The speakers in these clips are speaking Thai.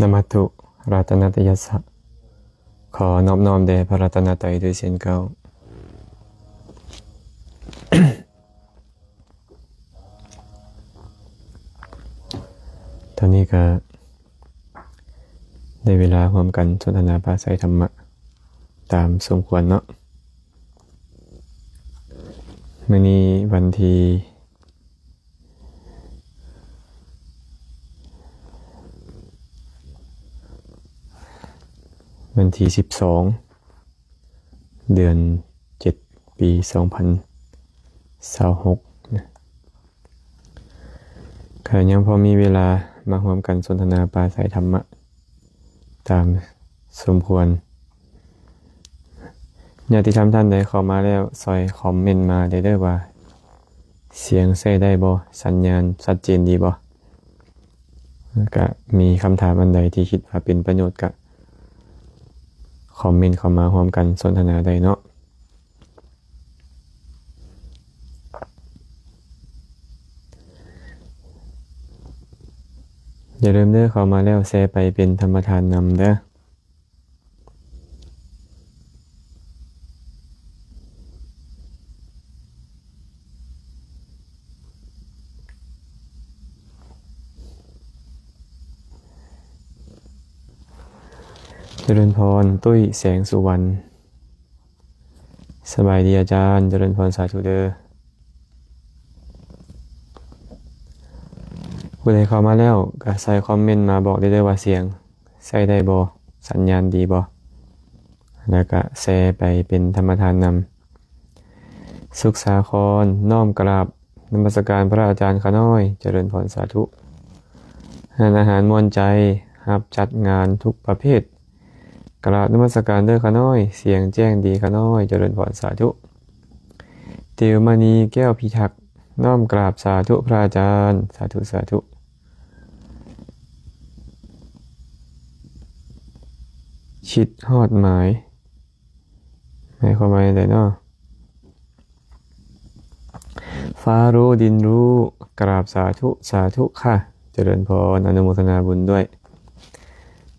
นมัตถุรัตนตยัสสะขอนอบน้อมแด่พระรัตนตรัยด้วยเสียงเก้า ตอนนี้ก็ได้เวลาร่วมกันสนทนาปราศัยธรรมะตามสมควรเนาะมื้อนี้วันที่12เดือน7ปี2026นะก็ยังพอมีเวลามาร่วมกันสนทนาปราศัยธรรมะตามสมควรญาติธรรมท่านใดเข้ามาแล้วซอยคอมเมนต์มาได้เด้อว่าเสียงใช้ได้บ่สัญญาณชัดเจนดีบ่ก็มีคำถามอันใดที่คิดว่าเป็นประโยชน์ก็คอมเมนต์เข้ามาร่วมกันสนทนาได้เนาะอย่าลืมเด้อเข้ามาแล้วแชร์ไปเป็นธรรมทานนำเด้อเจริญพรตุ้ยแสงสุวรรณสบายดีอาจารย์เจริญพรสาธุเด้อผู้ใดเข้ามาแล้วก็ใส่คอมเมนต์มาบอกได้เลยว่าเสียงใช้ได้บ่สัญญาณดีบ่แล้วก็แชร์ไปเป็นธรรมทานนำสุขสาครน้อมกราบนมัสการพระอาจารย์ขาน้อยเจริญพรสาธุอาหารมวลใจรับจัดงานทุกประเภทกราบนมัสการเด้อขาน้อยเสียงแจ้งดีขาน้อยเจริญพรสาธุเตียวมณีแก้วพิทักษ์น้อมกราบสาธุพระอาจารย์สาธุสาธุชิดฮอดหมายให้ความหมายได้เนาะฟ้ารู้ดินรู้กราบสาธุสาธุค่ะเจริญพรอนุโมทนาบุญด้วย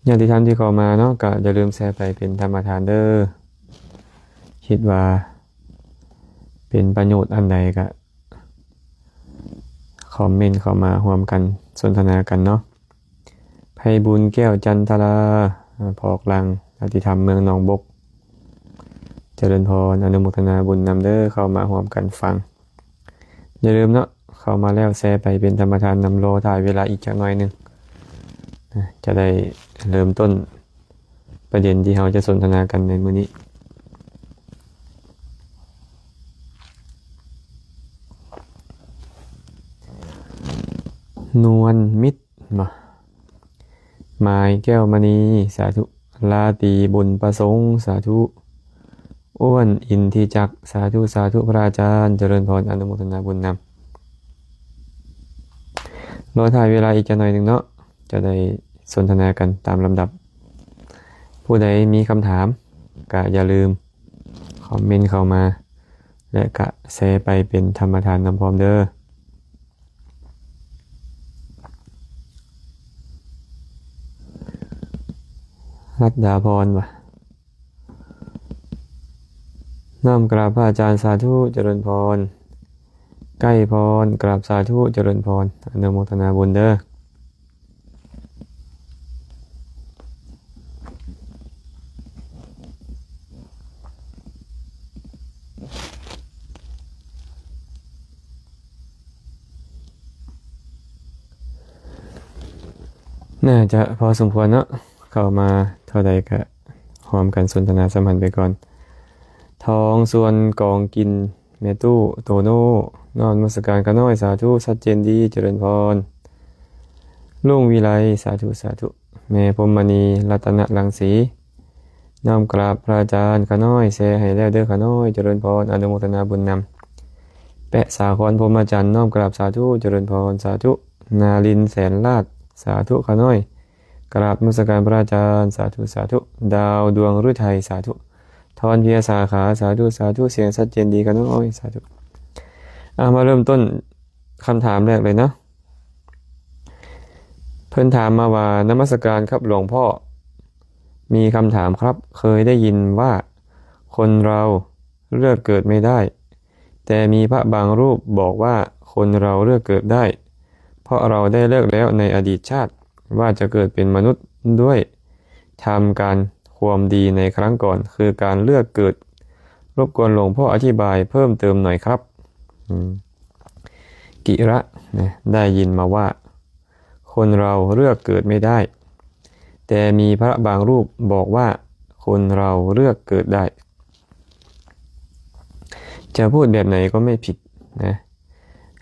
ญาติธรรมที่เข้ามาเนาะก็อย่าลืมแชร์ไปเป็นธรรมทานเด้อคิดว่าเป็นประโยชน์อันใดก็คอมเมนต์เข้ามาร่วมกันสนทนากันเนาะไพบุญแก้วจันทราพอกลังญาติธรรมเมืองหนองบกเจริญพรอนุโมทนาบุญนำเด้อเข้ามาร่วมกันฟังอย่าลืมเนาะเข้ามาแล้วแชร์ไปเป็นธรรมทานนำโลถ่ายเวลาอีกจักหน่อยนึงจะได้เริ่มต้นประเด็นที่เราจะสนทนากันในมื้อนี้นวลมิตรมาหมายแก้วมณีสาธุลาตีบุญประสงค์สาธุอ้วนอินทิจักสาธุสาธุพระอาจารย์เจริญพรอนุโมทนาบุญนำรอถ่ายเวลาอีกจักหน่อยนึงเนาะจะได้สนทนากันตามลำดับผู้ใดมีคำถามก็อย่าลืมคอมเมนต์เข้ามาและก็แชร์ไปเป็นธรรมทานนำพร้อมเด้อรัตดาพรว่ะน้อมกราบพระอาจารย์สาธุเจริญพรใกล้พรกราบสาธุเจริญพรอนุโมทนาบุญเด้อน่าจะพอสมควรเนาะเข้ามาเท่าใดก็พร้อมกันสนทนาสัมพันธ์ไปก่อนทองส่วนกองกินแม่ตู้โตโน่นอนนมัสการขาน้อยสาธุชัดเจนดีเจริญพรลุงวิไลสาธุสาธุแม่พรหมณีรัตนรังสีน้อมกราบพระอาจารย์ขาน้อยแชร์ให้แล้วเด้อขาน้อยเจริญพรอนุโมทนาบุญนำแปะสาครพรหมจันทร์น้อมกราบสาธุเจริญพรสาธุนาลินแสนลาดสาธุขาน้อยกราบนมัสการพระอาจารย์สาธุสาธุดาวดวงฤทัยสาธุทอนเพียสาขาสาธุสาธุเสียงชัดเจนดีขาน้อยสาธุมาเริ่มต้นคำถามแรกเลยเนาะ เพิ่นถามมาว่านมัสการครับหลวงพ่อมีคำถามครับเคยได้ยินว่าคนเราเลือกเกิดไม่ได้แต่มีพระบางรูปบอกว่าคนเราเลือกเกิดได้เพราะเราได้เลือกแล้วในอดีตชาติว่าจะเกิดเป็นมนุษย์ด้วยทำการความดีในครั้งก่อนคือการเลือกเกิดรบกวนหลวงพ่ออธิบายเพิ่มเติมหน่อยครับกิระนะได้ยินมาว่าคนเราเลือกเกิดไม่ได้แต่มีพระบางรูปบอกว่าคนเราเลือกเกิดได้จะพูดแบบไหนก็ไม่ผิดนะ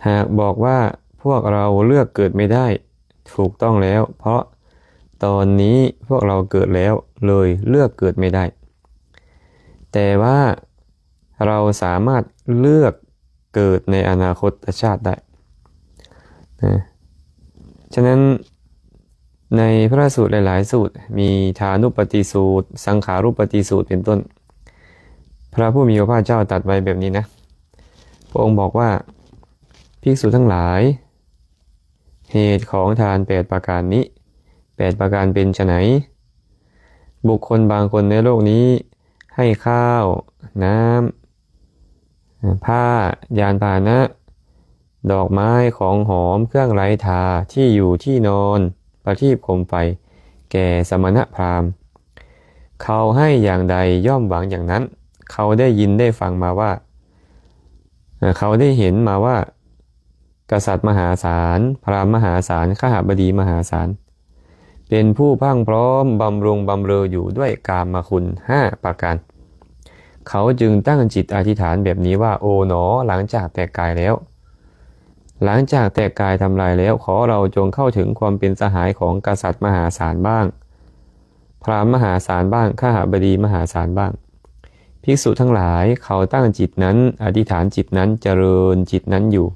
หากบอกว่าพวกเราเลือกเกิดไม่ได้ถูกต้องแล้วเพราะตอนนี้พวกเราเกิดแล้วเลยเลือกเกิดไม่ได้แต่ว่าเราสามารถเลือกเกิดในอนาคตชาติได้นะฉะนั้นในพระสูตรหลายๆสูตรมีฐานุปติสูตรสังขารุปติสูตรเป็นต้นพระผู้มีพระภาคเจ้าตรัสไว้แบบนี้นะพระองค์บอกว่าภิกษุทั้งหลายเหตุของทาน8ประการนี้8ประการเป็นไฉนบุคคลบางคนในโลกนี้ให้ข้าวน้ำผ้ายานพาหนะดอกไม้ของหอมเครื่องไร้ทาที่อยู่ที่นอนประทีปโคมไฟแก่สมณพราหมณ์เขาให้อย่างใดย่อมหวังอย่างนั้นเขาได้ยินได้ฟังมาว่าเขาได้เห็นมาว่ากษัตริย์มหาศาลพราหมณ์มหาศาลขหบดีมหาศาลเป็นผู้พรั่งพร้อมบำรุงบำเรออยู่ด้วยกามคุณ5ประการเขาจึงตั้งจิตอธิษฐานแบบนี้ว่าโอ๋หนอหลังจากแตกกายแล้วหลังจากแตกกายทำลายแล้วขอเราจงเข้าถึงความเป็นสหายของกษัตริย์มหาศาลบ้างพราหมณ์มหาศาลบ้างขหบดีมหาศาลบ้างภิกษุทั้งหลายเขาตั้งจิตนั้นอธิษฐานจิตนั้นเจริญจิตนั้นอยู่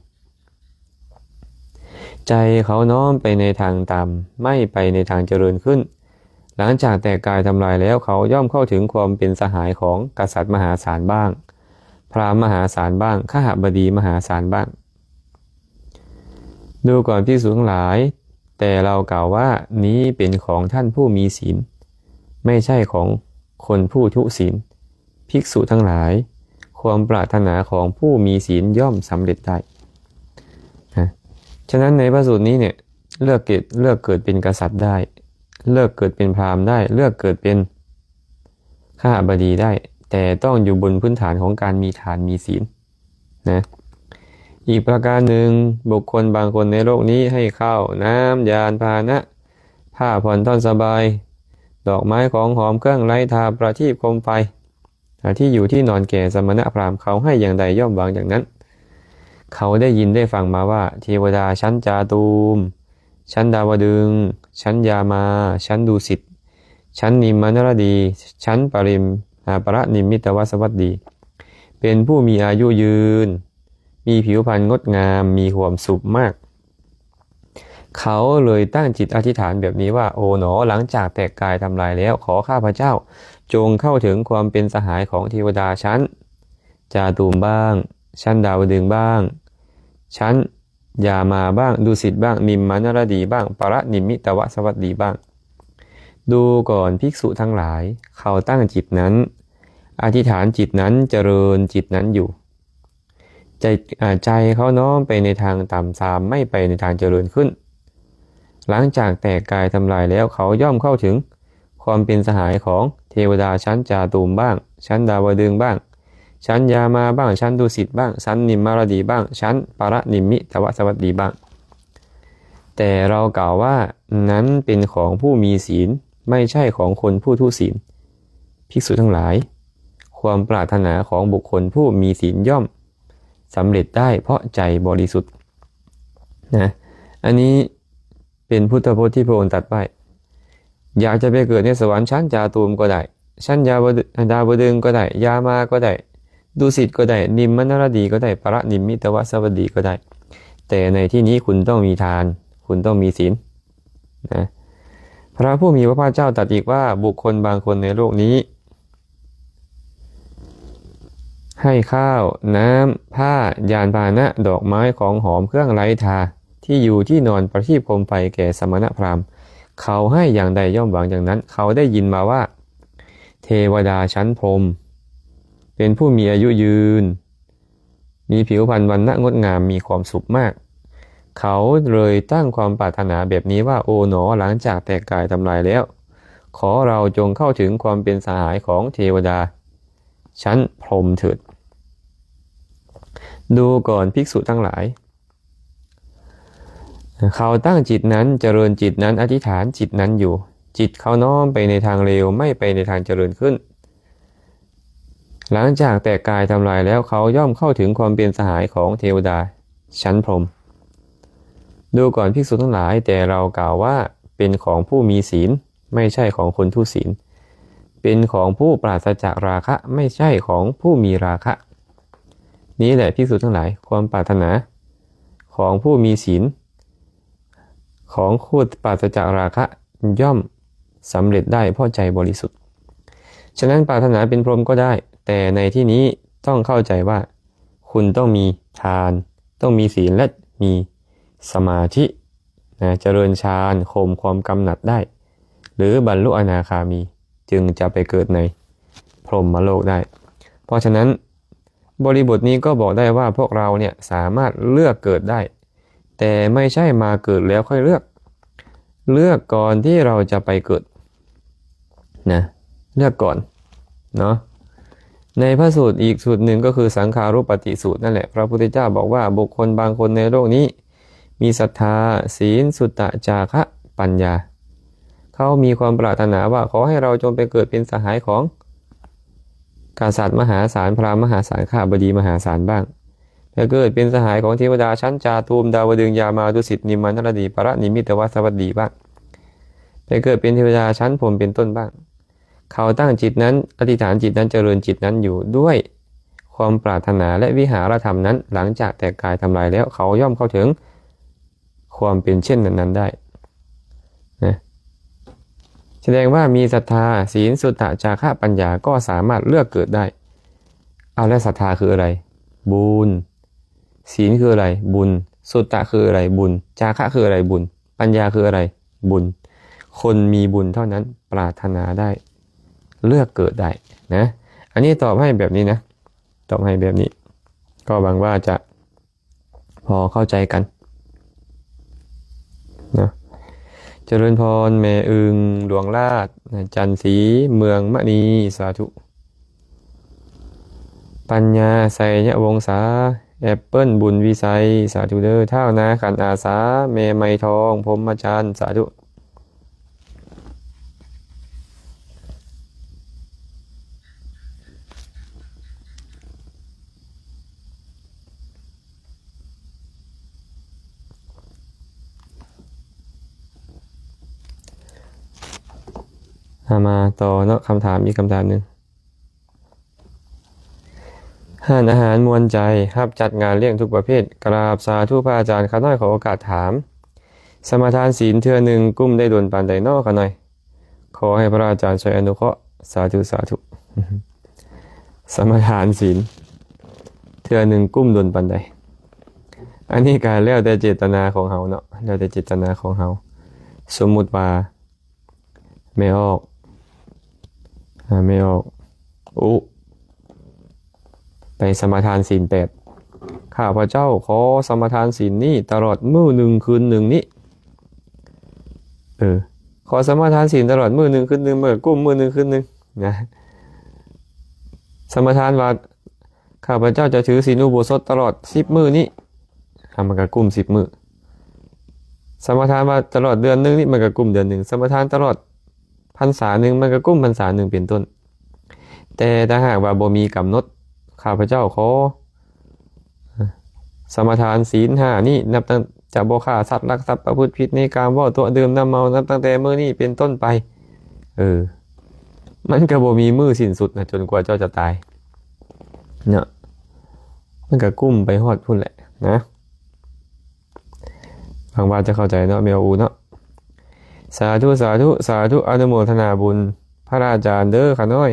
ใจเขาน้อมไปในทางต่ำไม่ไปในทางเจริญขึ้นหลังจากแตกกายทำลายแล้วเขาย่อมเข้าถึงความเป็นสหายของกษัตริย์มหาศาลบ้างพราหมณ์มหาศาลบ้างขหบดีมหาศาลบ้างดูก่อนภิกษุทั้งหลายแต่เรากล่าวว่านี้เป็นของท่านผู้มีศีลไม่ใช่ของคนผู้ทุศีลภิกษุทั้งหลายความปรารถนาของผู้มีศีลย่อมสำเร็จได้ฉะนั้นในพระสูตรนี้เนี่ยเลือกเกิดเป็นกษัตริย์ได้เลือกเกิดเป็นพราหมณ์ได้เลือกเกิดเป็นข้าบดีได้แต่ต้องอยู่บนพื้นฐานของการมีทานมีศีลนะอีกประการหนึ่งบุคคลบางคนในโลกนี้ให้ข้าวน้ำยานพาหนะผ้าผ่อนท่อนสบายดอกไม้ของหอมเครื่องไร้ทาประทีปโคมไฟที่อยู่ที่นอนแก่สมณพราหมณ์เขาให้อย่างใดย่อมหวังอย่างนั้นเขาได้ยินได้ฟังมาว่าเทวดาชั้นจาตูมชั้นดาวดึงส์ชั้นยามาชั้นดุสิตชั้นนิมมานรดีชั้นปรนิมมิตวสวัสดีเป็นผู้มีอายุยืนมีผิวพรรณงดงามมีความสุขมากเขาเลยตั้งจิตอธิษฐานแบบนี้ว่าโอ๋หนอหลังจากแตกกายทำลายแล้วขอข้าพเจ้าจงเข้าถึงความเป็นสหายของเทวดาชั้นจาตูมบ้างชั้นดาวดึงส์บ้างชั้นยามาบ้างดุสิตบ้างนิมมานรดีบ้างปรนิมมิตวสวัสดีบ้างดูก่อนภิกษุทั้งหลายเขาตั้งจิตนั้นอธิษฐานจิตนั้นเจริญจิตนั้นอยู่ใจเขาน้อมไปในทางต่ำทรามไม่ไปในทางเจริญขึ้นหลังจากแตกกายทำลายแล้วเขาย่อมเข้าถึงความเป็นสหายของเทวดาชั้นจาตูมบ้างชั้นดาวดึงส์บ้างชั้นยามาบ้างชั้นดุสิตบ้างชั้นนิมมารดีบ้างชั้นปรนิมมิตวสวัสดีบ้างแต่เรากล่าวว่านั้นเป็นของผู้มีศีลไม่ใช่ของคนผู้ทุศีลภิกษุทั้งหลายความปรารถนาของบุคคลผู้มีศีลย่อมสำเร็จได้เพราะใจบริสุทธิ์นะอันนี้เป็นพุทธพจน์ที่พระองค์ตรัสไว้อยากจะไปเกิดในสวรรค์ชั้นจาตูมก็ได้ชั้นดาวดึงส์ก็ได้ยามาก็ได้ดุสิตก็ได้นิมมานรดีก็ได้ปรนิมมิตวสวัสดีก็ได้แต่ในที่นี้คุณต้องมีทานคุณต้องมีศีลนะพระผู้มีพระภาคเจ้าตรัสอีกว่าบุคคลบางคนในโลกนี้ให้ข้าวน้ำผ้ายานพาหนะดอกไม้ของหอมเครื่องไร้ทา ที่อยู่ที่นอนประทีปโคมไฟแก่สมณพราหมณ์เขาให้อย่างใดย่อมหวังอย่างนั้นเขาได้ยินมาว่าเทวดาชั้นพรหมเป็นผู้มีอายุยืนมีผิวพรรณวรรณะงดงามมีความสุขมากเขาเลยตั้งความปรารถนาแบบนี้ว่าโอ๋หนอหลังจากแตกกายทำลายแล้วขอเราจงเข้าถึงความเป็นสหายของเทวดาชั้นพรหมเถิดดูก่อนภิกษุทั้งหลายเขาตั้งจิตนั้นเจริญจิตนั้นอธิษฐานจิตนั้นอยู่จิตเขาน้อมไปในทางเลวไม่ไปในทางเจริญขึ้นหลังจากแตกกายทำลายแล้วเขาย่อมเข้าถึงความเป็นสหายของเทวดาชั้นพรหมดูก่อนภิกษุทั้งหลายแต่เรากล่าวว่าเป็นของผู้มีศีลไม่ใช่ของคนทุศีลเป็นของผู้ปราศจากราคะไม่ใช่ของผู้มีราคะนี้แหละภิกษุทั้งหลายความปรารถนาของผู้มีศีลของผู้ปราศจากราคะย่อมสำเร็จได้เพราะใจบริสุทธิ์ฉะนั้นปรารถนาเป็นพรหมก็ได้แต่ในที่นี้ต้องเข้าใจว่าคุณต้องมีทานต้องมีศีลและมีสมาธิเจริญฌานข่มความกำหนัดได้หรือบรรลุอนาคามีจึงจะไปเกิดในพรหมโลกได้เพราะฉะนั้นบริบทนี้ก็บอกได้ว่าพวกเราเนี่ยสามารถเลือกเกิดได้แต่ไม่ใช่มาเกิดแล้วค่อยเลือกก่อนที่เราจะไปเกิดนะเลือกก่อนเนาะในพระสูตรอีกสูตรหนึ่งก็คือสังขารุปฏิสูตรนั่นแหละพระพุทธเจ้าบอกว่าบุคคลบางคนในโลกนี้มีศรัทธาศีลสุตตะจาคะปัญญาเขามีความปรารถนาว่าขอให้เราจงไปเกิดเป็นสหายของกษัตริย์มหาศาลพราหมณ์มหาศาลข้าบดีมหาศาลบ้างไปเกิดเป็นสหายของเทวดาชั้นจาตุมดาวดึงยามาดุสิตนิมมานรดีปรนิมิตวัสวัสดีบ้างไปเกิดเป็นเทวดาชั้นพรหมเป็นต้นบ้างเขาตั้งจิตนั้นอธิษฐานจิตนั้นเจริญจิตนั้นอยู่ด้วยความปรารถนาและวิหารธรรมนั้นหลังจากแตกกายทำลายแล้วเขาย่อมเข้าถึงความเป็นเช่นนั้นได้นะแสดงว่ามีศรัทธาศีลสุตตะจาคะปัญญาก็สามารถเลือกเกิดได้เอาแล้วศรัทธาคืออะไรบุญศีลคืออะไรบุญสุตตะคืออะไรบุญจาคะคืออะไรบุญปัญญาคืออะไรบุญคนมีบุญเท่านั้นปรารถนาได้เลือกเกิดได้นะอันนี้ตอบให้แบบนี้นะตอบให้แบบนี้ก็หวังว่าจะพอเข้าใจกันนะเจริญพรแม่อึงหลวงราชจันทร์ศรีเมืองมณีสาธุปัญญาไสยวงศาแอปเปิ้ลบุญวิสัยสาธุเด้อเท่านาขันอาสาเมไมทองพรหมจารย์สาธุมาต่อเนาะคำถามอีกคำถามหนึ่งห้านอาหารมวลใจครับจัดงานเลี้ยงทุกประเภทกราบสาธุพระอาจารย์ข้าน้อยขอโอกาสถามสมทานศีลเทื่อหนึ่งกุ้มได้โดนปานใดนอกข้าน้อยขอให้พระอาจารย์ช่วยอนุเคราะห์สาธุสาธุสมทานศีลเทื่อหนึ่งกุ้มโดนปานใดอันนี้การแล้วแต่เจตนาของเฮาเนาะแล้วแต่เจตนาของเฮาสมมุติว่าไม่ออกไปสมทานศีล8ข้าพเจ้าขอสมทานศีลนี้ตลอดมื้อหนึ่งคืนหนึ่งนี้ขอสมทานศีลตลอดมื้อหนึ่งคืนหนึ่งมื้อกุ้มมื้อหนึ่งคืนหนึ่งนะสมทานว่าข้าพเจ้าจะถือศีลอุโบสถตลอด10มื้อนี้มันก็กุ้ม10มื้อสมทานว่าตลอดเดือนนึงนี่มันก็กุ้มเดือนนึงสมทานตลอดพรรษาหนึ่งมันก็กุ้มพรรษาหนึ่งเป็นต้นแต่ถ้าหากว่าบ่มีกำหนดข้าพเจ้าขอสมทานศีล5นี่นับตั้งจะบ่ฆ่าสัตว์ลักทรัพย์ประพฤติผิดในกามว่าตัวดื่มน้ำเมานับตั้งแต่มื้อนี้เป็นต้นไปมันก็บ่มีมื้อสิ้นสุดนะจนกว่าเจ้าจะตายเนาะมันก็กุ้มไปฮอดพุ่นแหละนะบางว่าจะเข้าใจเนาะเมอูเนาะสาธุสาธุสาธุอนุโมทนาบุญพระอาจารย์เด้อข้าน้อย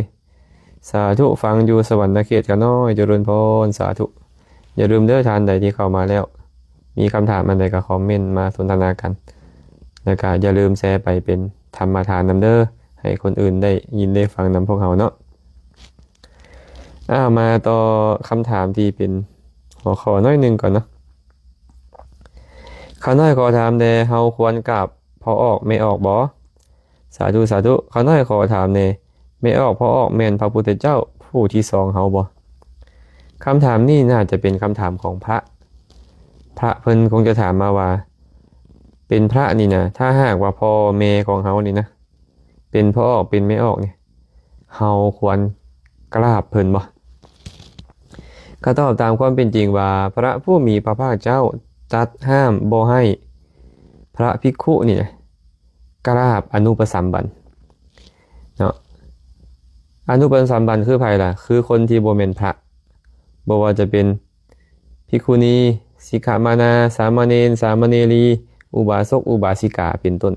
สาธุฟังอยู่สวรรค์เขตข้าน้อยเจริญพรสาธุอย่าลืมเด้อทานใดที่เข้ามาแล้ว มีคำถามอันใดก็คอมเมนต์มาสนทนากันแล้วก็อย่าลืมแชร์ไปเป็นธรรมทานนำเด้อให้คนอื่นได้ยินได้ฟังนำพวกเราเนาะมาต่อคำถามที่เป็นหัวข้อน้อยหนึ่งก่อนเนาะข้าน้อยขอถามแน่เฮาควรกราบพอออกไม่ออกบ่สาธุสาธุข้าน้อยขอถามแน่ไม่ออกพอออกแม่นพระพุทธเจ้าผู้ที่สองเฮาบ่คำถามนี้น่าจะเป็นคำถามของพระเพิ่นคงจะถามมาว่าเป็นพระนี่นะถ้าหากว่าพ่อแม่ของเฮานี่นะเป็นพ่อออกเป็นไม่ออกเนี่ยเฮาควรกราบเพิ่นบ่ก็ตอบตามความเป็นจริงว่าพระผู้มีพระภาคเจ้าตรัสห้ามบ่ให้พระภิกขุนี่นะกราบอนุปสัมบันเนาะอนุปสัมบันคือไผล่ะคือคนที่บ่แม่นพระบ่ว่าจะเป็นภิกขุณีสิกขามานาสามเณรสามเณรีอุบาสกอุบาสิกาเป็นต้น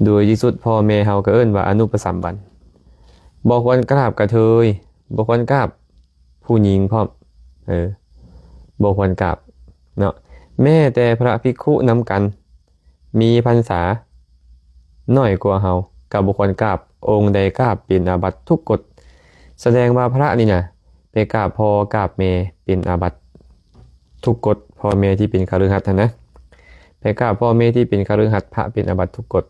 โดยที่สุดพ่อแม่เฮาก็เอิ้นว่าอนุปสัมบันบ่ควรกราบกระเทยบ่ควรกราบผู้หญิงพร้อมบ่ควรกราบเนาะแม้แต่พระภิกขุนำกันมีพรรษาน้อยกว่าเฮาก็บ่ควรกราบองค์ใดกราบเป็นอาบัติทุกกฎแสดงว่าพระนี่น่ะไปกราบพ่อกราบแม่เป็นอาบัติทุกกฎพ่อแม่ที่เป็นคฤหัสถ์นะไปกราบพ่อแม่ที่เป็นคฤหัสถ์พระเป็นอาบัติทุกกฎ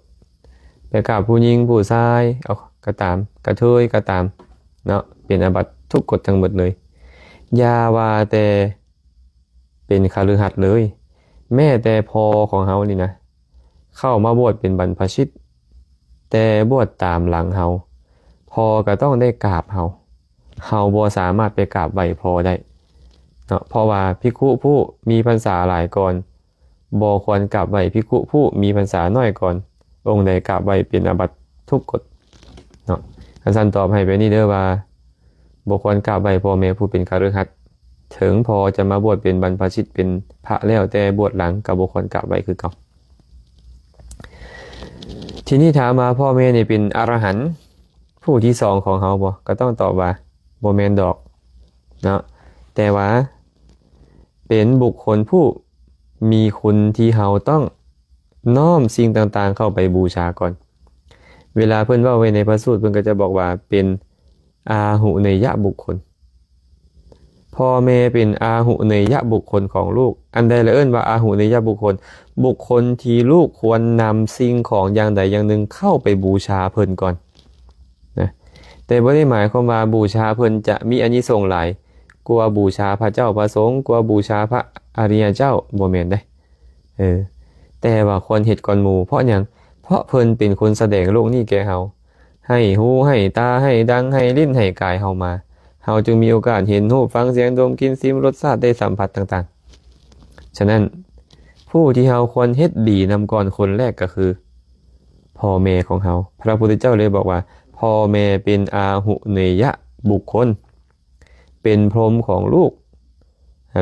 ไปกราบผู้หญิงผู้ชายเอาก็ตามกระเทยก็ตามเนาะเป็นอาบัติทุกกฎทั้งหมดเลยอย่าว่าแต่เป็นคฤหัสถ์เลยแม้แต่พ่อของเฮานี่นะเข้ามาบวชเป็นบรรพชิตแต่บวชตามหลังเฮาพ่อก็ต้องได้กราบเฮาบ่สามารถไปกราบไหว้พ่อได้เนาะเพราะว่าภิกขุผู้มีพรรษาหลายก่อนบ่ควรกราบไหว้ภิกขุผู้มีพรรษาน้อยก่อนองค์ใดกราบไหว้เป็นอาบัติทุกกฎเนาะท่านตอบให้ไปนี่เด้อว่าบ่ควรกราบไหว้พ่อแม่ผู้เป็นคฤหัสถ์ถึงพอจะมาบวชเป็นบรรพชิตเป็นพระแล้วแต่บวชหลังก็บ่ควรกราบไหว้คือเก่าทีนี้ถามมาพ่อแม่นี่เป็นอรหันต์ผู้ที่สองของเฮาบ่ก็ต้องตอบว่าบ่แม่นดอกเนาะแต่ว่าเป็นบุคคลผู้มีคุณที่เฮาต้องน้อมสิ่งต่างๆเข้าไปบูชาก่อนเวลาเพิ่นเว้าไว้ในพระสูตรเพิ่นก็จะบอกว่าเป็นอาหุเนยบุคคลพ่อแม่เป็นอาหุเนยบุคคลของลูกอันใดละเอิ้นว่าอาหุเนยบุคคลบุคคลที่ลูกควรนำสิ่งของอย่างใดอย่างหนึ่งเข้าไปบูชาเพิ่นก่อนนะแต่บ่ได้หมายความว่าบูชาเพิ่นจะมีอานิสงส์หลายกว่าบูชาพระเจ้าพระสงฆ์กว่าบูชาพระอริยเจ้าบ่แม่นเด้แต่ว่าควรเฮ็ดก่อนหมู่เพราะหยังเพราะเพิ่นเป็นคนแสดงโลกนี้แก่เฮาให้หูให้ตาให้ดังให้ลิ้นให้กายเฮามาเฮาจึงมีโอกาสเห็นรูปฟังเสียงดมกลิ่นลิ้มรสชาติได้สัมผัสต่างๆฉะนั้นผู้ที่เฮาควรเฮ็ดดีนำก่อนคนแรกก็คือพ่อแม่ของเฮาพระพุทธเจ้าเลยบอกว่าพ่อแม่เป็นอาหุเนยบุคคลเป็นพรหมของลูก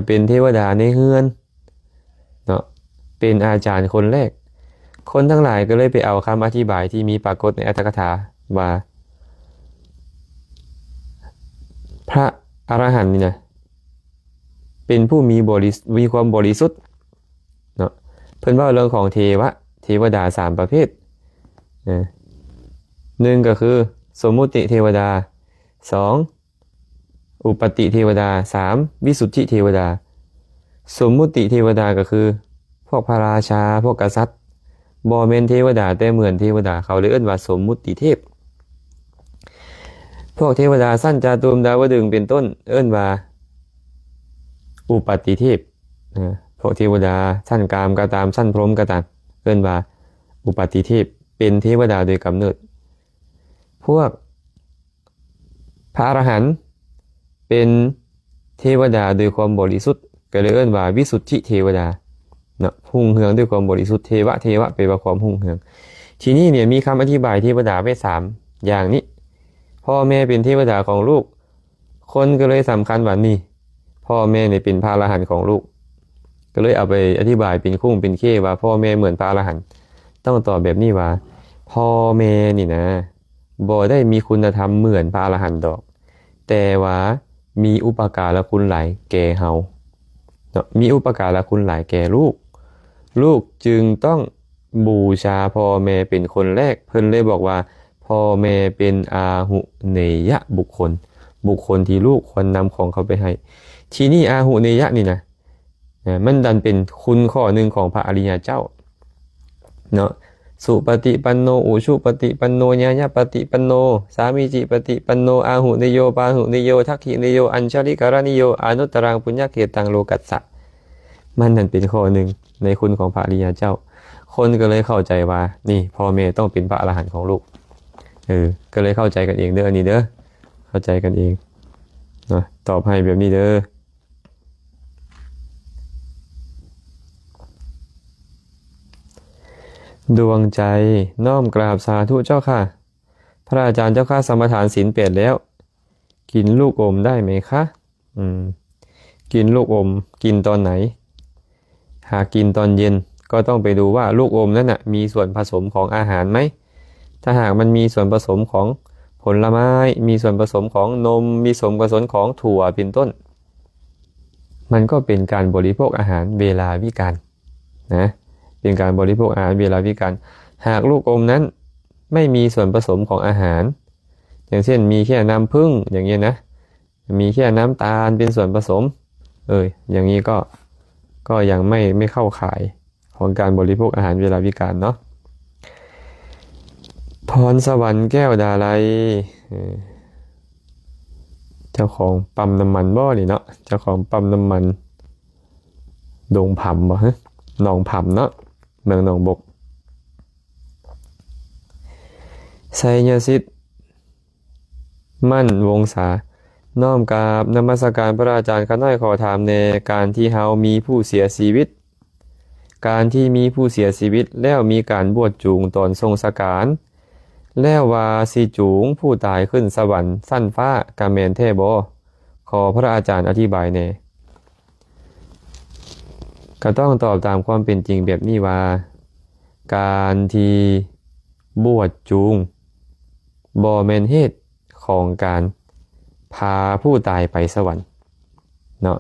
เป็นเทวดาในเฮือนเนาะเป็นอาจารย์คนแรกคนทั้งหลายก็เลยไปเอาคำอธิบายที่มีปรากฏในอัตถกถาว่าพระอรหันต์นี่นะเป็นผู้มีความบริสุทธิ์เนาะเพิ่นว่าเรื่องของเทวดา3ประเภทหนึ่งก็คือสมมุติเทวดา2อุปติเทวดา3วิสุทธิเทวดาสมมุติเทวดาก็คือพวกพระราชาพวกกษัตริย์บ่แม่นเทวดาแต่เหมือนเทวดาเขาเลยเอิ้นว่าสมมุติเทพพวกเทวดาสั้นจาตุมดาวดึงเป็นต้นเอิ้นว่าอุปติเทพพวกเทวดาสั้นกามก็ตามสั้นพรหมก็ตามเอิ้นว่าอุปติเทพเป็นเทวดาโดยกำเนิดพวกพระอรหันต์เป็นเทวดาโดยความบริสุทธิ์ก็เลยเอิ้นว่าวิสุทธิเทวดาเนาะหุ่งเหืองด้วยความบริสุทธิ์เทวะแปลว่าความหุ่งเหืองทีนี้เนี่ยมีคำอธิบายเทวดาไว้3อย่างนี้พ่อแม่เป็นเทวดาของลูกคนก็เลยสำคัญว่านี่พ่อแม่เนี่ยเป็นพระอรหันต์ของลูกก็เลยเอาไปอธิบายเป็นคุ้งเป็นเข้ว่าพ่อแม่เหมือนพระอรหันต์ต้องตอบแบบนี้ว่าพ่อแม่นี่นะบ่ได้มีคุณธรรมเหมือนพระอรหันต์ดอกแต่ว่ามีอุปการะคุณหลายแก่เฮา เนาะมีอุปการะคุณหลายแก่ลูกลูกจึงต้องบูชาพ่อแม่เป็นคนแรกเพิ่นเลยบอกว่าพ่อแม่เป็นอาหุเนยะบุคคลที่ลูกควรนำของเขาไปให้ที่นี่อาหุเนยะนี่นะมันดันเป็นคุณข้อหนึ่งของพระอริยเจ้าเนาะสุปฏิปันโนอุชุปฏิปันโนญาญาปฏิปันโนสามีจิปฏิปันโนอาหุเนโยปาหุเนโยทักขิเนโยอัญชลิการนิโยอนุตตรังปุญญเกตังโลกัสสะมันนั่นเป็นข้อหนึ่งในคุณของพระอริยเจ้าคนก็เลยเข้าใจว่านี่พ่อแม่ต้องเป็นพระอรหันต์ของลูกก็เลยเข้าใจกันเองเด้ออันนี้เด้อเข้าใจกันเองนะตอบให้แบบนี้เด้อดวงใจน้อมกราบสาธุเจ้าค่ะพระอาจารย์เจ้าค่ะสมทานศีลเปดแล้วกินลูกอมได้ไหมคะกินลูกอมกินตอนไหนหากกินตอนเย็นก็ต้องไปดูว่าลูกอมนั้นนะมีส่วนผสมของอาหารไหมถ้าหากมันมีส่วนผสมของผลไม้มีส่วนผสมของนมมีส่วนผสมของถั่วเป็นต้นมันก็เป็นการบริโภคอาหารเวลาวิกาลนะเป็นการบริโภคอาหารเวลาวิกาลหากลูกอมนั้นไม่มีส่วนผสมของอาหารอย่างเช่นมีแค่น้ำผึ้งอย่างเงี้ยนะมีแค่น้ำตาลเป็นส่วนผสมอย่างนี้ก็ยังไม่เข้าข่ายของการบริโภคอาหารเวลาวิกาลเนาะพรสวรรค์แก้วดาลัยเจ้าของปั๊มน้ำมันบ่นี่เนาะเจ้าของปั๊มน้ำมันดงผำบ่ฮะหนองผำเนาะเมืองหนองบกไสยสิทธิ์มั่นวงศาน้อมกราบนมัสการพระอาจารย์ข้าน้อยขอถามในการที่เฮามีผู้เสียชีวิตการที่มีผู้เสียชีวิตแล้วมีการบวชจูงตอนทรงสการแล้วว่าสิจูงผู้ตายขึ้นสวรรค์สั้นฟ้ากาเมนเทโบขอพระอาจารย์อธิบายแน่ก็ต้องตอบตามความเป็นจริงแบบนี้ว่าการที่บวชจูงบ่แม่นเหตุของการพาผู้ตายไปสวรรค์เนาะ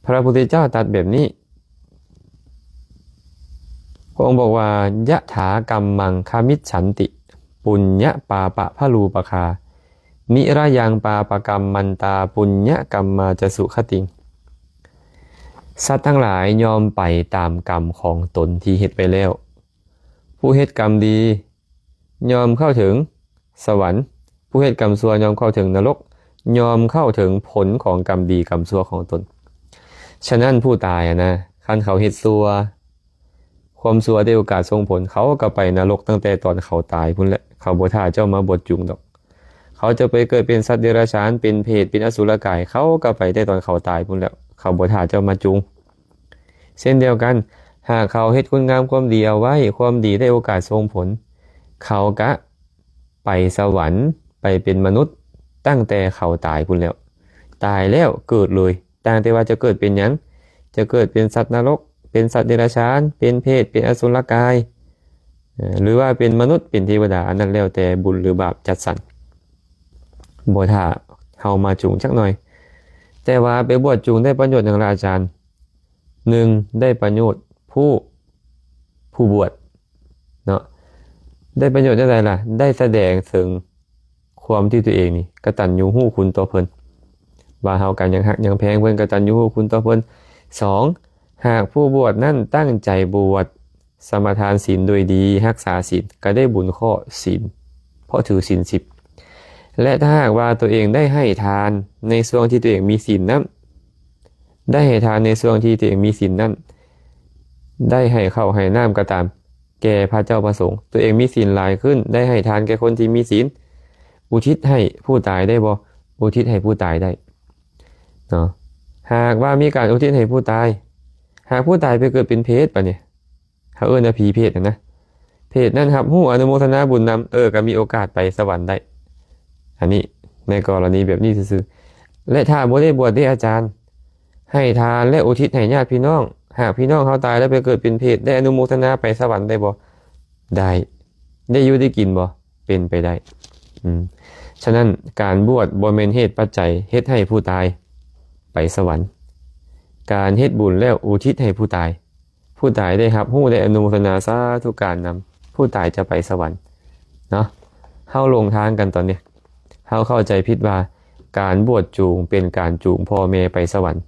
พระพุทธเจ้าตรัสแบบนี้พระองค์บอกว่ายะถากรรมังคามิจฉันติปุญญปาปะพะลูปคานิระยังปาปกรรมมันตาปุญญกรรมมาจะสุขติงสัตว์ทั้งหลายยอมไปตามกรรมของตนที่เฮ็ดไปแล้วผู้เฮ็ดกรรมดียอมเข้าถึงสวรรค์ผู้เฮ็ดกรรมชั่วยอมเข้าถึงนรกยอมเข้าถึงผลของกรรมดีกรรมชั่วของตนฉะนั้นผู้ตายนะคันเขาเฮ็ดชั่วความชั่วได้โอกาสส่งผลเขาก็ไปนรกตั้งแต่ตอนเขาตายพุ่นแหละเขาบ่ท่าเจ้ามาบวชจุงดอกเขาจะไปเกิดเป็นสัตว์เดรัจฉานเป็นเพศเป็นอสุรกายเขาก็ไปได้ตอนเขาตายพุ่นแล้วเขาบ่ท่าเจ้ามาจุงเช่นเดียวกันหากเขาเฮ็ดคุณงามความดีเอาไว้ความดีได้โอกาสส่งผลเขาก็ไปสวรรค์ไปเป็นมนุษย์ตั้งแต่เขาตายพุ่นแล้วตายแล้วเกิดเลยตั้งแต่ว่าจะเกิดเป็นหยังจะเกิดเป็นสัตว์นรกเป็นสัตว์เดรัจฉานเป็นเพศเป็นอสุรกายหรือว่าเป็นมนุษย์เป็นเทวดาอันนั้นแล้วแต่บุญหรือบาปจัดสรรบ่ท่าเฮามาจูงจักหน่อยแต่ว่าไปบวชจูงได้ประโยชน์อย่างไรอาจารย์1ได้ประโยชน์ผู้บวชเนาะได้ประโยชน์อะไรล่ะได้แสดงถึงความที่ตัวเองนี่กตัญญูรู้คุณต่อเพิ่นว่าเฮากันยังฮักยังแพงเพิ่นกตัญญูรู้คุณต่อเพิ่น2หากผู้บวชนั่นตั้งใจบวชสมาทานศีลโดยดีรักษาศีลก็ได้บุญข้อศีลเพราะถือศีล10และถ้าหากว่าตัวเองได้ให้ทานในช่วงที่ตัวเองมีศีลนั้นได้ให้ทานในช่วงที่ตัวเองมีศีลนั้นได้ให้ข้าวให้น้ำก็ตามแก่พระเจ้าประสงค์ตัวเองมีศีลหลายขึ้นได้ให้ทานแก่คนที่มีศีลอุทิศให้ผู้ตายได้บ่อุทิศให้ผู้ตายได้เนาะหากว่ามีการอุทิศให้ผู้ตายหากผู้ตายไปเกิดเป็นเพศปะเนี่ยเขาว่าผีเพศนะเพศนั่นครับฮู้อนุโมทนาบุญนำก็มีโอกาสไปสวรรค์ได้อันนี้ในกรณีแบบนี้ซื่อๆและถ้าบ่ได้บวชได้อาจารย์ให้ทานและอุทิศให้ญาติพี่น้องหากพี่น้องเขาตายแล้วไปเกิดเป็นเพศได้อนุโมทนาไปสวรรค์ได้บ่ได้อยู่ได้กินบ่เป็นไปได้ฉะนั้นการบวชบ่แม่นเหตุปัจจัยเฮ็ดให้ผู้ตายไปสวรรค์ การเฮ็ดบุญแล้วอุทิศให้ผู้ตายผู้ตายได้รับรู้ได้อนุโมทนาสาธุการนำผู้ตายจะไปสวรรค์เนาะเฮาลงทางกันตอนนี้เฮาเข้าใจผิดว่าการบวชจูงเป็นการจูงพ่อแม่ไปสวรรค์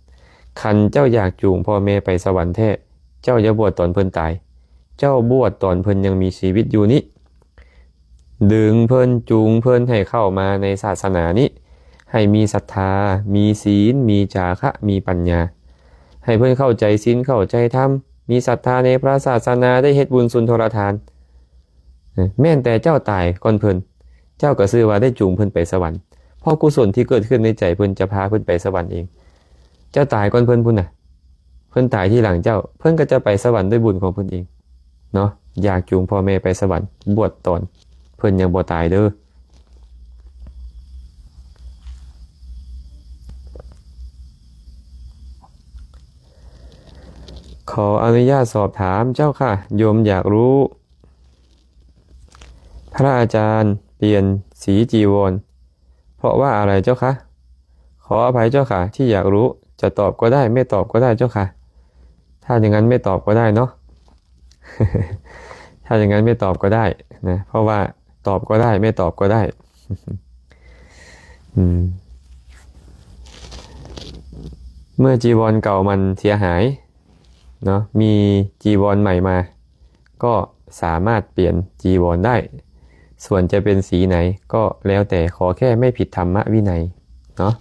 คันเจ้าอยากจูงพ่อแม่ไปสวรรค์แท้เจ้าอย่าบวชตอนเพิ่นตายเจ้าบวชตอนเพิ่นยังมีชีวิตอยู่นี้ดึงเพิ่นจูงเพิ่นให้เข้ามาในศาสนานี้ให้มีศรัทธามีศีลมีจาคะมีปัญญาให้เพิ่นเข้าใจศีลเข้าใจธรรมมีศรัทธาในพระศาสนาได้เฮ็ดบุญสุนทรทานแม่นแต่เจ้าตายก่อนเพิ่นเจ้าก็ชื่อว่าได้จูงเพิ่นไปสวรรค์เพราะกุศลที่เกิดขึ้นในใจเพิ่นจะพาเพิ่นไปสวรรค์เองเจ้าตายก่อนเพิ่นพุ่นน่ะเพิ่นตายที่หลังเจ้าเพิ่นก็จะไปสวรรค์ด้วยบุญของเพิ่นเองเนาะอยากจูงพ่อแม่ไปสวรรค์บวชตอนเพิ่นยังบ่ตายเด้อขออนุญาตสอบถามเจ้าค่ะโยมอยากรู้พระอาจารย์เปลี่ยนสีจีวรเพราะว่าอะไรเจ้าคะขออภัยเจ้าค่ะที่อยากรู้จะตอบก็ได้ไม่ตอบก็ได้เจ้าค่ะถ้าอย่างนั้นไม่ตอบก็ได้เนาะ ถ้าอย่างนั้นไม่ตอบก็ได้นะเพราะว่าตอบก็ได้ไม่ตอบก็ได้ เมื่อจีวรเก่ามันเสียหายเนาะมีจีวรใหม่มาก็สามารถเปลี่ยนจีวรได้ส่วนจะเป็นสีไหนก็แล้วแต่ขอแค่ไม่ผิดธรรมวินัยเนาะ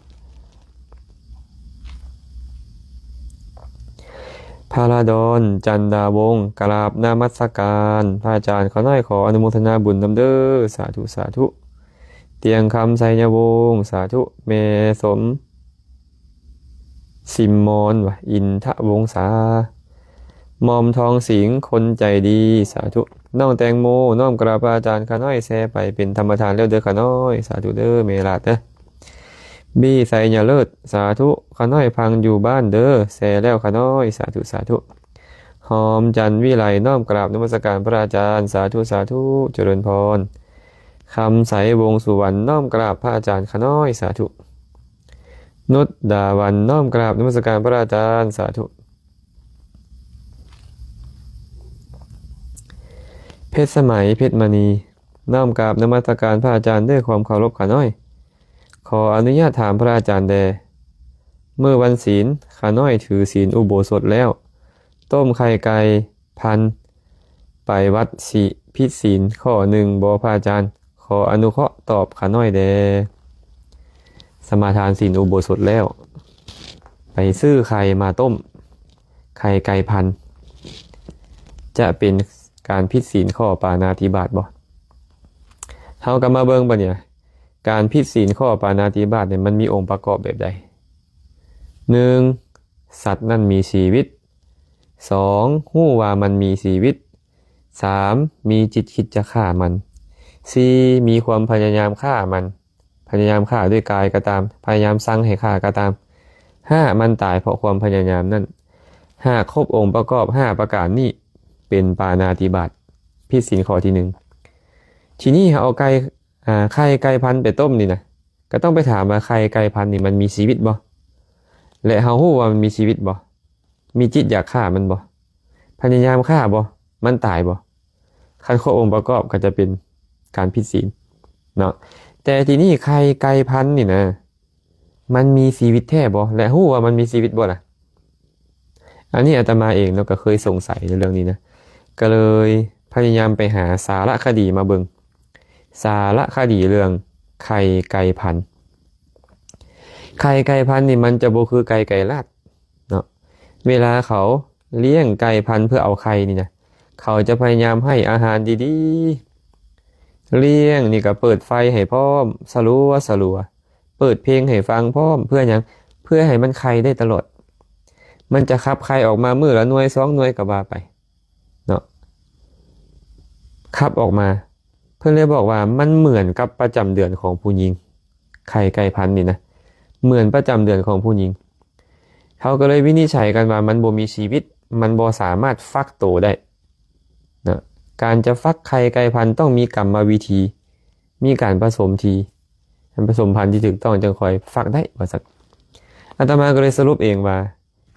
พาราดอนจันดาวงศ์กราบนมัสการพระอาจารย์ขอน้อยขออนุโมทนาบุญนำเด้อสาธุสาธุเตียงคำไสยวงศ์สาธุเมสมซิมมอนอินทวงศามอมทองสิงคนใจดีสาธุน้องแตงโมน้อมกราบอาจารย์ขาน้อยแซ่ไปเป็นธรรมทานแล้วเด้อขาน้อยสาธุเด้อเมลาดเด้อบี้ใส่ยาเลิศสาธุขาน้อยพังอยู่บ้านเด้อแซ่แล้วขาน้อยสาธุสาธุหอมจันวิไลน้อมกราบนมัสการพระอาจารย์สาธุสาธุเจริญพรคำใสวงสุวรรณน้อมกราบพระอาจารย์ขาน้อยสาธุนุชดาวันน้อมกราบนมัสการพระอาจารย์สาธุเพชรสมัยเพชรมณีน้อมกราบนมัสการพระอาจารย์ด้วยความเคารพขาน้อยขออนุญาตถามพระอาจารย์แดเมื่อวันศีลขาน้อยถือศีลอุโบสถแล้วต้มไข่ไก่พันไปวัดสิพิศีลข้อหนึ่งบพระอาจารย์ขออนุเคราะห์ตอบขาน้อยแดสมาทานศีลอุโบสถแล้วไปซื้อไข่มาต้มไข่ไก่พันจะเป็นการผิดศีลข้อปาณาติบาตบ่เฮาก็มาเบิ่งบ่เนี่ยการผิดศีลข้อปาณาติบาตเนี่ยมันมีองค์ประกอบแบบใด 1. สัตว์นั่นมีชีวิต 2. ฮู้ว่ามันมีชีวิต 3. มีจิตคิดจะฆ่ามัน 4. มีความพยายามฆ่ามันพยายามฆ่าด้วยกายก็ตามพยายามสั่งให้ฆ่าก็ตาม 5. มันตายเพราะความพยายามนั่นหากครบองค์ประกอบ5ประการนี้เป็นปาณาติบาตผิดศีลข้อที่1ทีนี้เอาไข่ไก่พันธุ์ไปต้มนี่นะก็ต้องไปถามว่าไข่ไก่พันธุ์นี่มันมีชีวิตบ่และเฮาฮู้ว่ามันมีชีวิตบ่มีจิตอยากฆ่ามันบ่พยายามฆ่าบ่มันตายบ่คันครบองค์ประกอบก็จะเป็นการผิดศีลเนาะแต่ทีนี้ไข่ไก่พันธุ์นี่นะมันมีชีวิตแท้บ่และฮู้ว่ามันมีชีวิตบ่ล่ะอันนี้อาตมาเองเนาะก็เคยสงสัยในเรื่องนี้นะก็เลยพยายามไปหาสารคดีมาเบิ่งสารคดีเรื่องไข่ไก่พันธุ์ไข่ไก่พันธุ์นี่มันจะบ่คือไก่ลาดเนาะเวลาเขาเลี้ยงไก่พันธุ์เพื่อเอาไข่นี่นะเขาจะพยายามให้อาหารดีๆเลี้ยงนี่ก็เปิดไฟให้พร้อมสลัวเปิดเพลงให้ฟังพร้อมเพื่อหยังเพื่อให้มันไข่ได้ตลอดมันจะขับไข่ออกมามื้อละหน่วย2หน่วยก็ว่าไปเนาะขับออกมาเพื่อนเลยบอกว่ามันเหมือนกับประจำเดือนของผู้หญิงไข่ไก่พันธุ์นี่นะเหมือนประจำเดือนของผู้หญิงเขาก็เลยวินิจฉัยกันว่ามันบ่มีชีวิตมันบ่สามารถฟักโตได้นะการจะฟักไข่ไก่พันธุ์ต้องมีกรรมวิธีมีการผสมผสมพันธุ์ที่ถูกต้องจึงค่อยฟักได้ว่าสักอาตมาก็เลยสรุปเองว่า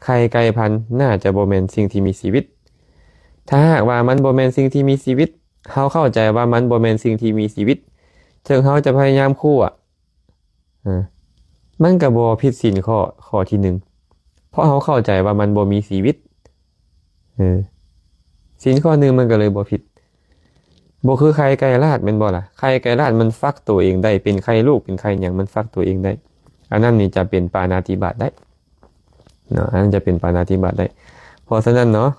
ไข่ไก่พันธุ์น่าจะบ่แม่นสิ่งที่มีชีวิตถ้าหากว่ามันบ่แม่นสิ่งที่มีชีวิตเฮาเข้าใจว่ามันบ่แม่นสิ่งที่มีชีวิตถึงเฮาจะพยายามคั่วมันก็บ่ผิดศีลข้อที่1เพราะเฮาเข้าใจว่ามันบ่มีชีวิตศีลข้อหนึ่งมันก็เลยบ่ผิดบ่คือไข่ไก่ลาดแม่นบ่ล่ะไข่ไก่ลาดมันฟักตัวเองได้เป็นไข่ลูกเป็นไข่หยังมันฟักตัวเองได้อันนั้นนี่จะเป็นปาณาติบาตได้เนาะอันนั้นจะเป็นปาณาติบาตได้เพราะฉะนั้นเนาะ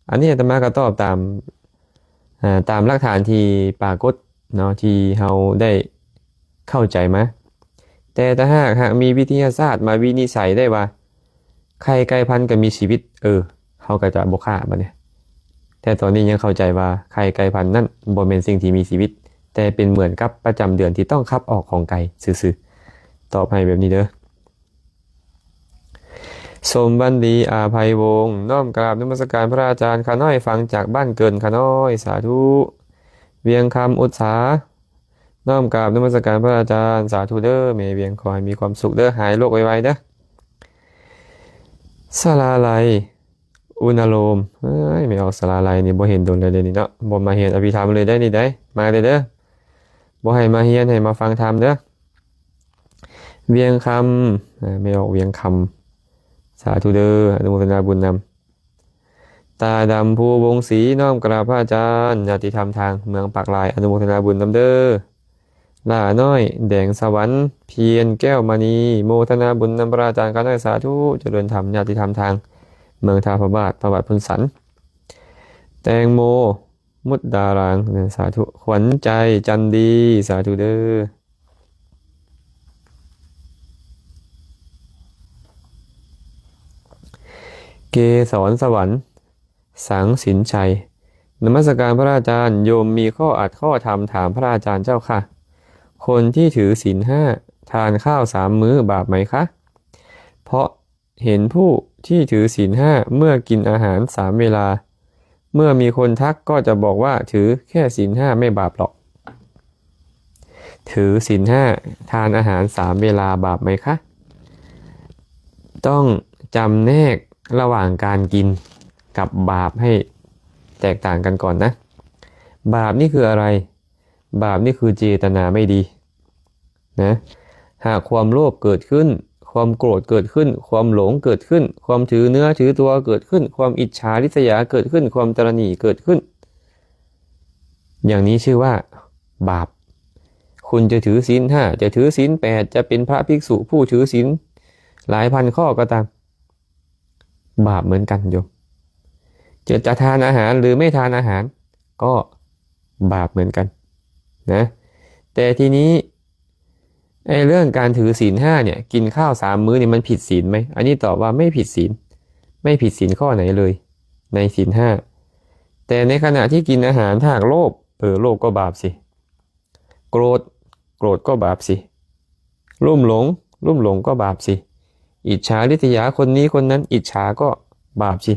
อันนี้อาตมาก็ตอบตามหลักฐานที่ปรากฏเนาะที่เฮาได้เข้าใจมาแต่ถ้าหากมีวิทยาศาสตร์มาวินิจฉัยได้ว่าไข่ไก่พันธุ์ก็มีชีวิตเฮาก็จะบ่ฆ่าบัดนี้แต่ตอนนี้ยังเข้าใจว่าไข่ไก่พันธุ์นั้นบ่แม่นสิ่งที่มีชีวิตแต่เป็นเหมือนกับประจำเดือนที่ต้องขับออกของไก่ซื่อๆตอบให้แบบนี้เด้อสมบันดีอาภัยวงศ์น้อมกราบนมัสการพระอาจารย์ข้าน้อยฟังจากบ้านเกินข้าน้อยสาธุเวียงคำอุตสาน้อมกราบนมัสการพระอาจารย์สาธุเด้อแม่เวียงคอยมีความสุขเด้อหายโรคไวๆเด้อสลาไลอุณโลมไม่ออกสลาไลนี่บ่เห็นโดนเลยเดี๋ยวนี้เนาะบ่มาเรียนอภิธรรมเลยได้นี่ได้มาเด้อบ่ให้มาเรียนให้มาฟังธรรมเด้อเวียงคำไม่ออกเวียงคำสาธุเด้ออนุโมทนาบุญนำตาดำภูวงศรีน้อมกราบพระอาจารย์ญาติธรรมทางเมืองปากลายอนุโมทนาบุญนำเด้อล่าน้อยแดงสวรรค์เพียรแก้วมณีโมทนาบุญนำพระอาจารย์ข้าน้อยสาธุเจริญธรรมญาติธรรมทางเมืองทาพระบาทประวัติพุนสันแตงโมมุดดารางสาธุขวัญใจจันดีสาธุเด้อเกสรสวรรค์สังสินชัยนมัสการพระอาจารย์โยมมีข้ออัดข้อธรรมถามพระอาจารย์เจ้าค่ะคนที่ถือศีล5ทานข้าว3 มื้อบาปไหมคะเพราะเห็นผู้ที่ถือศีล5เมื่อกินอาหาร3 เวลาเมื่อมีคนทักก็จะบอกว่าถือแค่ศีล5ไม่บาปหรอกถือศีล5ทานอาหาร3 เวลาบาปไหมคะต้องจำแนกระหว่างการกินกับบาปให้แตกต่างกันก่อนนะบาปนี่คืออะไรบาปนี่คือเจตนาไม่ดีนะหากความโลภเกิดขึ้นความโกรธเกิดขึ้นความหลงเกิดขึ้นความถือเนื้อถือตัวเกิดขึ้นความอิจฉาริษยาเกิดขึ้นความตระหนี่เกิดขึ้นอย่างนี้ชื่อว่าบาปคุณจะถือศีล5จะถือศีล8จะเป็นพระภิกษุผู้ถือศีลหลายพันข้อก็ตามบาปเหมือนกันโยมจะทานอาหารหรือไม่ทานอาหารก็บาปเหมือนกันนะแต่ทีนี้เรื่องการถือศีล5เนี่ยกินข้าว3 มื้อนี่มันผิดศีลไหมอันนี้ตอบว่าไม่ผิดศีลไม่ผิดศีลข้อไหนเลยในศีล5แต่ในขณะที่กินอาหารถ้าโลภโลภก็บาปสิโกรธก็บาปสิลุ่มหลงก็บาปสิอิจฉาริษยาคนนี้คนนั้นอิจฉาก็บาปสิ